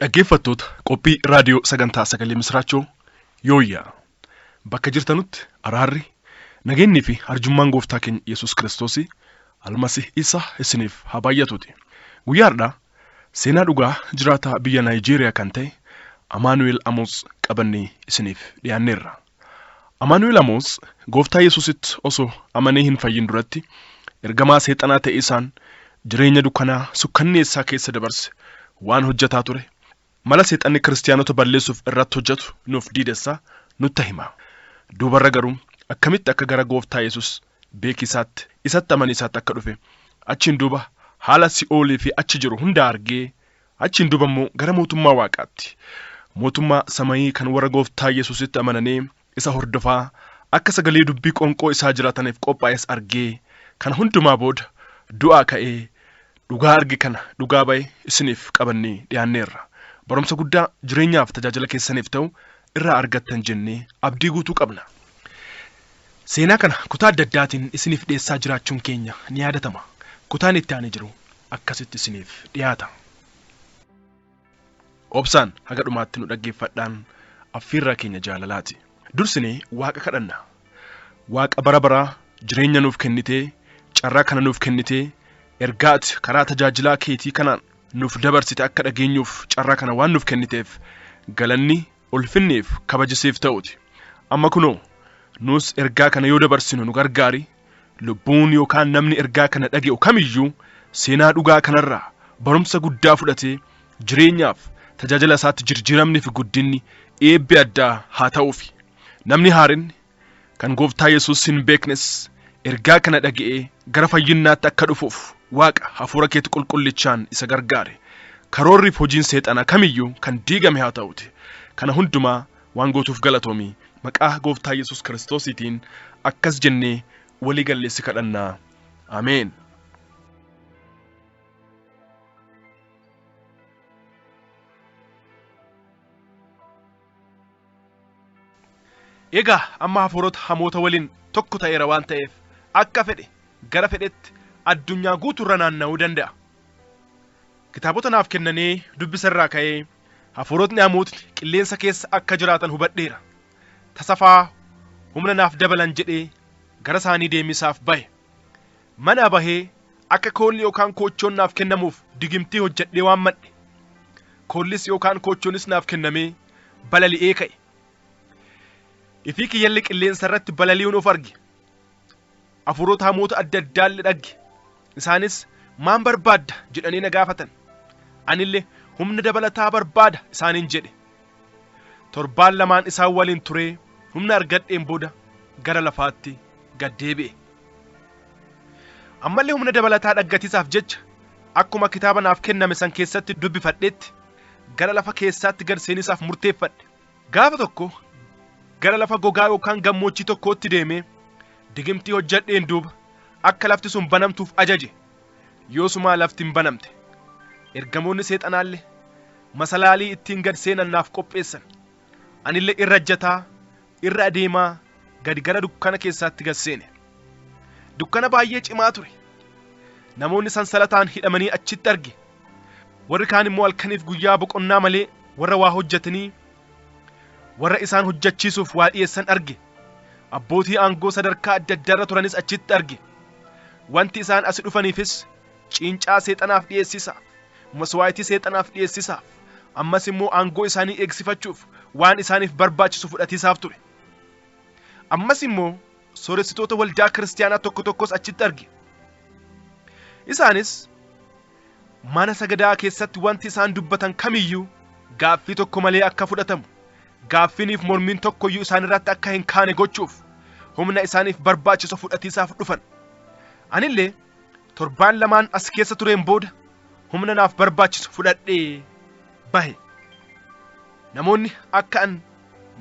Dhaggeeffattoota qophii raadiyoo sagantaa sagalee misraachoo yooyyaa bakka jirtanutti araarri nageenyi fi arjummaan gooftaa keenya Yesuus Kiristoos almasih isa isiniif haa baay'atuuti. Guyyaadhaa seenaa dhugaa jiraataa biyya Naayijeeriyaa kan ta'e Amaanu'eel Amoots qabannee isiniif dhiyaanneerra. Amaanu'eel Amoots Gooftaa Yesuusitti osoo amanee hin fayyin duratti ergamaa seexanaa ta'e isaan jireenya dukkanaa sukkanneessaa keessa dabarse waan hojjetaa ture. Mala seexanni kiristaanota balleessuuf irratti hojjetu nuuf diidessaa nutti hima. Duubarra garuu akkamitti akka gara Gooftaa Yesuus beekisaatti isatti amaniisaatti akka dhufe achiin duuba haala si'oolii fi achi jiru hunda argee achiin duuba immoo gara mootummaa waaqaatti mootummaa samayii kan warra Gooftaa Yesuusitti amananii isa hordofaa akka sagalee dubbii qonqoo isaa jiraataniif qophaa'es argee kan hundumaa booda du'aa ka'ee dhugaa arge kana dhugaa ba'e isiniif qabannee dhiyaanneerra. Barumsa guddaa jireenyaaf tajaajila keessaniif ta'u irraa argattan jennee abdii guutuu qabna. Seenaa kana kutaa adda addaatiin isiniif dhiyeessaa jiraachuun keenya ni yaadatama. Kutaan itti aanee jiru akkasitti isiniif dhiyaata. Obsaan haga dhumaatti nu dhaggeeffadhaan affeerraa keenya jaalalaati. Dursinee Waaqa kadhanna. Waaqa bara baraa jireenya nuuf kennitee carraa kana nuuf kennitee ergaati karaa tajaajilaa keetii kanaan nuuf dabarsite akka dhageenyuuf carraa kana waan nuuf kenniteef galanni ulfinneef kabajisiif ta'uuti. Amma kunoo nus ergaa kana yoo dabarsinu nu gargaari. Lubbuun yookaan namni ergaa kana dhage'u kamiyyuu seenaa dhugaa kanarraa barumsa guddaa fudhatee jireenyaaf tajaajila isaatti jijjiiramni fi guddinni eebbi addaa haa ta'uufi. Namni haarinni kan Gooftaa Yesuus hin beeknes ergaa kana dhaga'ee gara fayyinnaatti akka dhufuuf Waaqa hafuura keetti qulqullichaan isa gargaare. Karoorriif hojiin seexanaa kamiyyuu kan diigame haa ta'uti. Kana hundumaa waan gootuuf galatoomii maqaa Gooftaa Yesuus Kiristoosiitiin akkas jennee walii galleessi kadhannaa. Ameen. Egaa amma hafuurota hamoota waliin tokko ta'eera waan ta'eef akka fedhe gara fedhetti addunyaa guutuurra naanna'uu danda'a. Kitaabota naaf kennanii dubbisarraa ka'ee hafuurotni hamootni qilleensa keessa akka jiraatan hubadheera. Tasafaa humna naaf dabalan jedhee gara isaanii deemisaaf bahe. Mana bahee akka koolli yookaan koochoon naaf kennamuuf digimtii hojjedhee waan madhe. Koollis yookaan koochoonis naaf kennamee balali'ee ka'e. Ifii kiyyalli qilleensa irratti balali'uun of arge. Hafuurota hamoota adda addaallee dhagge. Isaanis maan barbaadda jedhanii na gaafatan. Anillee humna dabalataa barbaada isaaniin jedhe. Torbaan lamaan isaan waliin turee humna argadheen booda gara lafaatti gad deebi'e. Ammallee humna dabalataa dhaggatiisaaf jecha akkuma kitaaba naaf kenname san keessatti dubbifadheetti gara lafa keessaatti gad seenisaaf murteeffadhe. Gaafa tokko gara lafa gogaa yookaan gammoojjii tokkootti deemee digimtii hojjedheen duuba akka lafti sun banamtuuf ajaje. Yoosumaa lafti hin banamte. Ergamoonni seexanaallee masalaalii ittiin gad seenan naaf qopheessan. Anillee irra ejjataa irra adeemaa gadi gara dukkana keessaatti gad seene. Dukkana baay'ee cimaa ture. Namoonni sansalataan hidhamanii achitti arge. Warri kaan immoo halkaniif guyyaa boqonnaa malee warra waa hojjetanii warra isaan hojjechiisuuf waa dhiyeessan arge. Abbootii aangoo sadarkaa adda addaarra turanis achitti arge. Wanti isaan as dhufaniifis ciincaa seexanaaf dhiyeessisaaf, maswaayitii seexanaaf dhiyeessisaaf, ammas immoo aangoo isaanii eegsifachuuf waan isaaniif barbaachisu fudhatiisaaf ture. Ammas immoo sooressitoota waldaa kiristaanaa tokko tokkos achitti arge. Isaanis mana sagadaa keessatti wanti isaan dubbatan kamiyyuu gaaffii tokko malee akka fudhatamu, gaaffiiniif mormiin tokkoyyuu isaan irratti akka hin kaane gochuuf humna isaaniif barbaachisu fudhatiisaaf dhufan. Anillee torbaan lamaan as keessa tureen booda humna naaf barbaachisu fudhadhee bahe. Namoonni akka an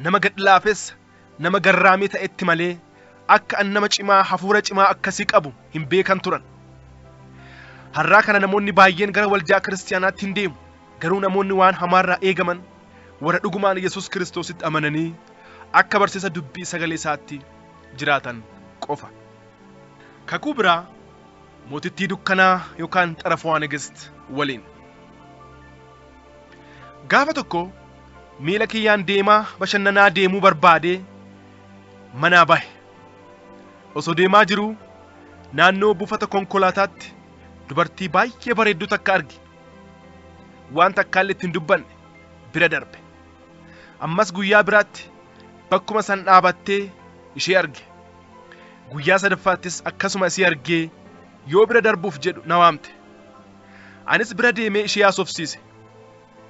nama gadlaafessa nama garraamii ta'etti malee akka an nama cimaa hafuura cimaa akkasii qabu hin beekan turan. Har'aa kana namoonni baay'een gara waldaa kiristaanaatti hin deemu. Garuu namoonni waan hamaarraa eegaman warra dhugumaan Yesuus Kiristoositti amananii akka barsiisa dubbii sagalee isaatti jiraatan qofa. Kakuu biraa mootittii dukkanaa yookaan xarafaa negist waliin. Gaafa tokko miila kiyyaan deemaa bashannanaa deemuu barbaadee manaa bahe. Osoo deemaa jiruu naannoo buufata konkolaataatti dubartii baay'ee bareeddu takka arge. Waan takkaallee ittiin dubbanne bira darbe. Ammas guyyaa biraatti bakkuma san dhaabattee ishee arge. Guyyaa sadaffaattis akkasuma isii argee yoo bira darbuuf jedhu na waamte. Anis bira deemee ishee haasofsiise.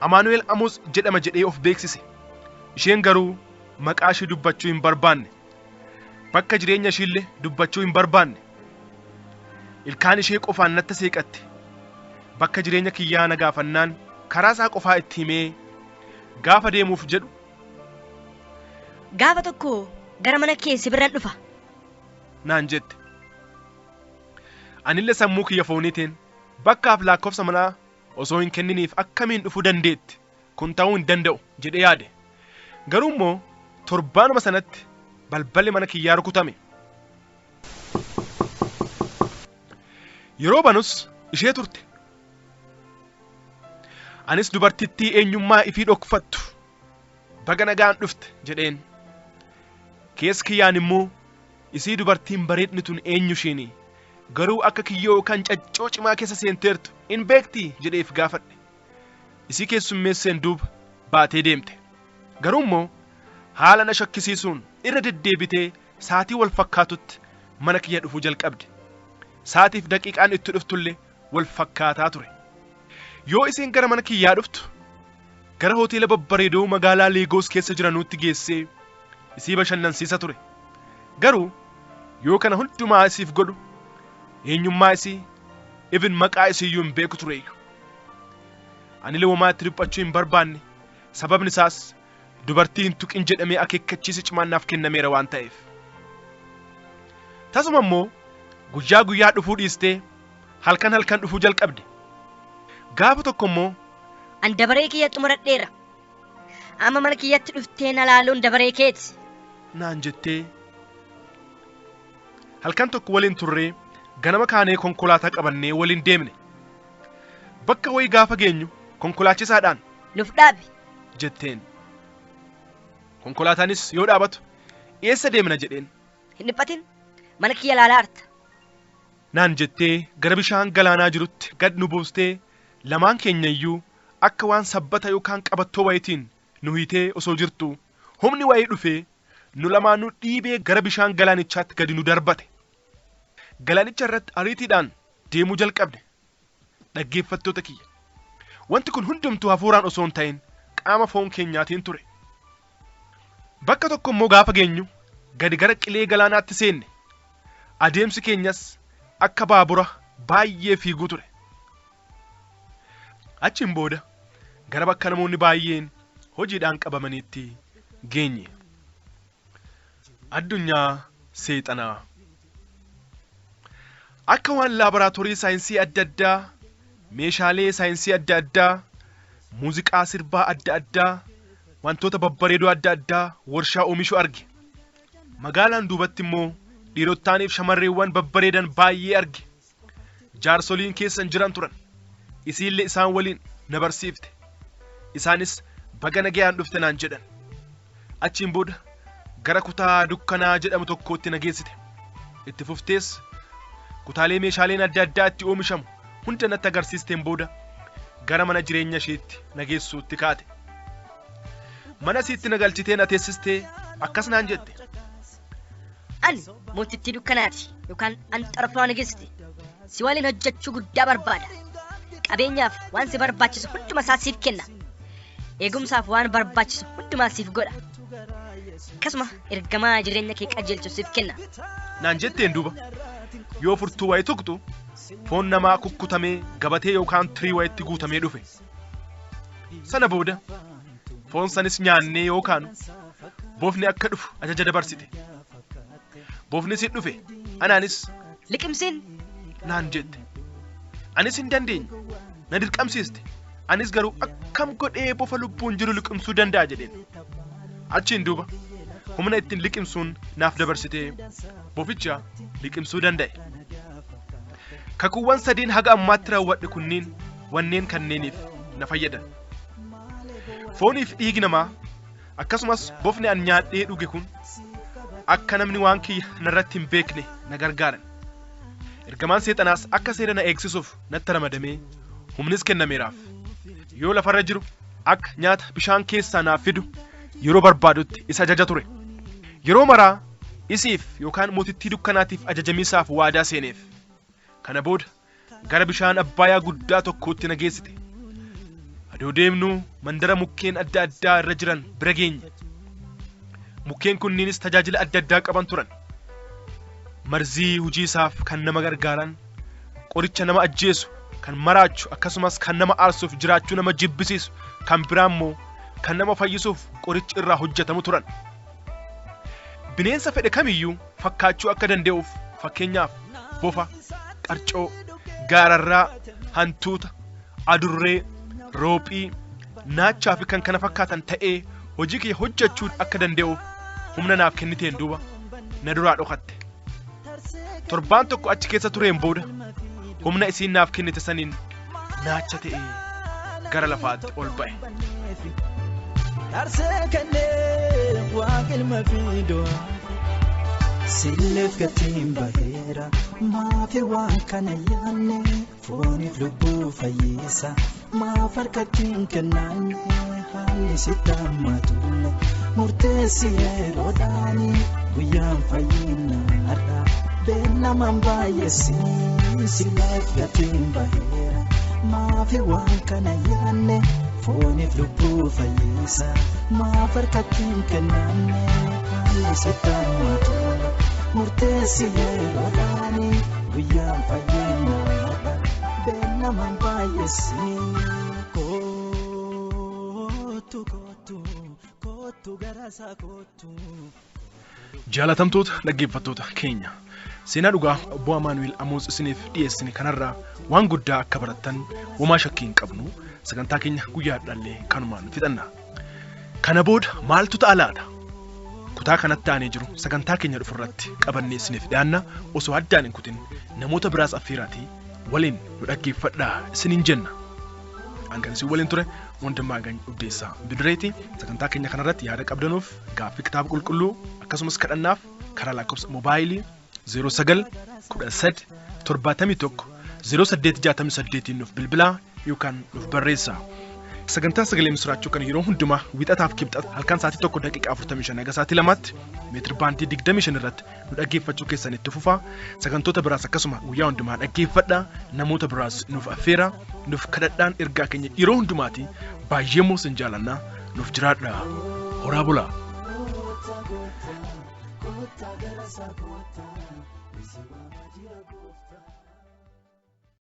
Amaanu'eel Amoots jedhama jedhee of beeksise. Isheen garuu maqaa ishee dubbachuu hin barbaanne. Bakka jireenya ishiillee dubbachuu hin barbaanne. Ilkaan ishee qofaan natti seeqatte. Bakka jireenya kiyyaa na gaafannaan karaa isaa qofaa itti himee gaafa deemuuf jedhu. Gaafa tokko gara mana kee si biraan dhufa naan jette. Anillee sammuu kiyya fooniitiin bakkaaf lakkoofsa manaa osoo hin kenniniif akkamiin dhufuu dandeetti kun ta'uu hin danda'u jedhee yaade. Garuu immoo torbaanuma sanatti balballi mana kiyyaa rukutame. Yeroo banus ishee turte. Anis dubartittii eenyummaa ifii dhokfattu baga nagaan dhufte jedheen. Keessa kiyyaan immoo isii dubartiin bareedni tun eenyu ishiini garuu akka kiyyoo yookaan caccoo cimaa keessa seenteertu hin beektii jedheef gaafadhe. Isii keessummeesseen duuba baatee deemte. Garuu immoo haala na shakkisiisuun irra deddeebitee saatii wal fakkaatutti mana kiyya dhufuu jalqabde. Saatiif daqiiqaan itti dhuftullee wal fakkaataa ture. Yoo isiin gara mana kiyyaa dhuftu gara hoteela babbareedoo magaalaa Leegoos keessa jiranuutti geessee isii bashannansiisa ture. Garuu yoo kana hundumaa isiif godhu eenyummaa isii even maqaa isiiyyuu hin beeku ture. Ani lewwamaa itti dhiphachuu hin barbaanne. Sababni isaas dubartii hin tuqin jedhamee akeekkachiisi cimaan naaf kennameera waan ta'eef. Tasuma immoo guyyaa guyyaa dhufuu dhiistee halkan halkan dhufuu jalqabde. Gaafa tokko immoo an dabaree kiyya xumuradheera. Amma mana kiyyatti dhuftee na laaluun dabaree keeti naan jettee. Halkan tokko waliin turree ganama kaanee konkolaataa qabannee waliin deemne. Bakka wayii gaafa geenyu konkolaachisaadhaan nuuf dhaabi jetteen. Konkolaataanis yoo dhaabatu eessa deemna jedheen. Hin dhiphatin mana kiyya laalaa arta naan jettee gara bishaan galaanaa jirutti gad nu buustee lamaan keenya iyyuu akka waan sabbata yookaan qabattoo wayitiin nu hiitee osoo jirtu humni wayii dhufee nu lamaanuu dhiibee gara bishaan galaanichaatti gadi nu darbate. Galaanicha irratti ariitiidhaan deemuu jalqabne. Dhaggeeffattoota kiyya. Wanti kun hundumtuu hafuuraan osoo hin ta'in qaama foon keenyaatiin ture. Bakka tokko immoo gaafa geenyu gadi gara qilee galaanaatti seenne. Adeemsi keenyas akka baabura baay'ee fiiguu ture. Achiin booda gara bakka namoonni baay'een hojiidhaan qabamaniitti geenye. Addunyaa seexanaa. Akka waan laaboraatoorii saayinsii adda addaa, meeshaalee saayinsii adda addaa, muuziqaa sirbaa adda addaa, wantoota babbareedoo adda addaa warshaa oomishuu arge. Magaalaan duubatti immoo dhiirotaaniif shamarreewwan babbareedan baay'ee arge. Jaarsoliin keessan jiran turan. Isiillee isaan waliin na barsiifte. Isaanis baga nagayaan dhufte naan jedhan. Achiin booda gara kutaa dukkanaa jedhamu tokkootti na geessite. Itti fuftees kutaalee meeshaaleen adda addaa itti oomishamu hunda natti agarsiisteen booda gara mana jireenya isheetti na geessuutti kaate. Mana isiitti na galchitee na teessistee akkas naan jette. Ani mootittii dukkanaati yookaan an xarafaa na geessite. Si waliin hojjechuu guddaa barbaada. Qabeenyaaf waan si barbaachisu hundumaa isaa siif kenna. Eegumsaaf waan barbaachisu hundumaa siif godha. Akkasuma ergamaa jireenya kee qajeelchu siif kenna naan jetteen duuba. Yoo furtuu wayii tuqxu foon namaa kukkutamee gabatee yookaan tirii wayitti guutamee dhufe. Sana booda foon sanis nyaannee yookaan boofni akka dhufu ajaja dabarsite. Boofni si dhufe anaanis liqimsiin naan jette. Anis hin dandeenye na dirqamsiiste. Anis garuu akkam godhee bofa lubbuun jiru liqimsuu danda'a jedheen. Achiin duuba humna ittiin liqimsuun naaf dabarsitee boficha liqimsuu danda'e. Kakuuwwan sadiin haga ammaatti raawwadhe kunniin wanneen kanneeniif na fayyadan. fooniif dhiigi namaa akkasumas bofni an nyaadhee dhuge kun akka namni waan kiyya narratti hin beekne na gargaaran. Ergamaan seexanaas akka seera na eegsisuuf natti ramadamee humnis kennameeraaf. Yoo lafarra jiru akka nyaata bishaan keessaa naaf fidu yeroo barbaadutti isa ajaja ture. Yeroo maraa isiif yookaan mootittii dukkanaatiif ajajamiisaaf waadaa seeneef. Kana booda gara bishaan Abbayaa guddaa tokkootti na geessite. Adoo deemnuu mandara mukkeen adda addaa irra jiran bira geenye. Mukkeen kunniinis tajaajila adda addaa qaban turan. Marzii hujii isaaf kan nama gargaaran, qoricha nama ajjeesu, kan maraachu akkasumas kan nama aarsuuf jiraachuu nama jibbisiisu, kan biraan immoo kan nama fayyisuuf qorichi irraa hojjetamu turan. Bineensa fedhe kamiyyuu fakkaachuu akka danda'uuf fakkeenyaaf bofa, qarcoo, gaararraa, hantuuta, adurree, roophii, naachaa fi kan kana fakkaatan ta'ee hojii kee hojjechuu akka danda'uuf humna naaf kenniteen duuba na duraa dhokatte. Torbaan tokko achi keessa tureen booda humna isiin naaf kennite saniin naacha ta'ee gara lafaatti ol ba'e. Darsee kennee waan ilma fiidoo sileef gatiin baheera maafi waan kana yaanne fooniif lubbuu fayyisa maaf harkattiin kennaanne haalli sitti hammatulle murteessi yeroodhaani guyyaan fayyinaadha beellamaan baay'eessi sileef gatiin baheera maafi waan kana yaanne fooniif lubbuu fayyisa maaf harkattiin kennaanne haalli sitti hammatulle murteessi yeroodhaani guyyaan fayyinaadha beellamaan baay'eessi kootu garasaa kootu. Jaalatamtoota dhaggeeffattoota keenya seenaa dhugaa obbo Amaanu'eel Amoots isiniif dhiyeessine kanarraa waan guddaa akka barattan homaa shakkii hin qabnu sagantaa keenya guyyaadhaallee kanumaan fixanna. Kana booda maaltu ta'a laata? Kutaa kanatti aanee jiru sagantaa keenya dhufurratti qabannee isiniif dhiyaanna osoo addaan hin kutin namoota biraas affeeraatii waliin nu dhaggeeffadhaa isiniin jenna. Hangan isin waliin ture Wandimmaa Gany Ubdeessaa Bidireeti. Sagantaa keenya kanarratti yaada qabdanuuf gaaffii kitaaba qulqulluu akkasumas kadhannaaf karaa lakkoofsa moobaayilii 09 13 71 0868 nuuf bilbilaa yookaan nuuf barreessaa. Sagantaa sagalee misraachuu kan yeroo hundumaa wixataaf kibxata halkan sa'aatii 1 daqiiqaa 45 haga sa'aatii 2tti meetir baandii 25 irratti nu dhaggeeffachuu keessan itti fufaa. Sagantoota biraas akkasuma guyyaa hundumaa dhaggeeffadhaa. Namoota biraas nuuf affeeraa, nuuf kadhadhaan ergaa keenya yeroo hundumaati baay'ee moo sin jaalannaa nuuf jiraadhaa. Horaa bulaa. Gooftaa gara isaa gooftaa, isi waan jira gooftaa.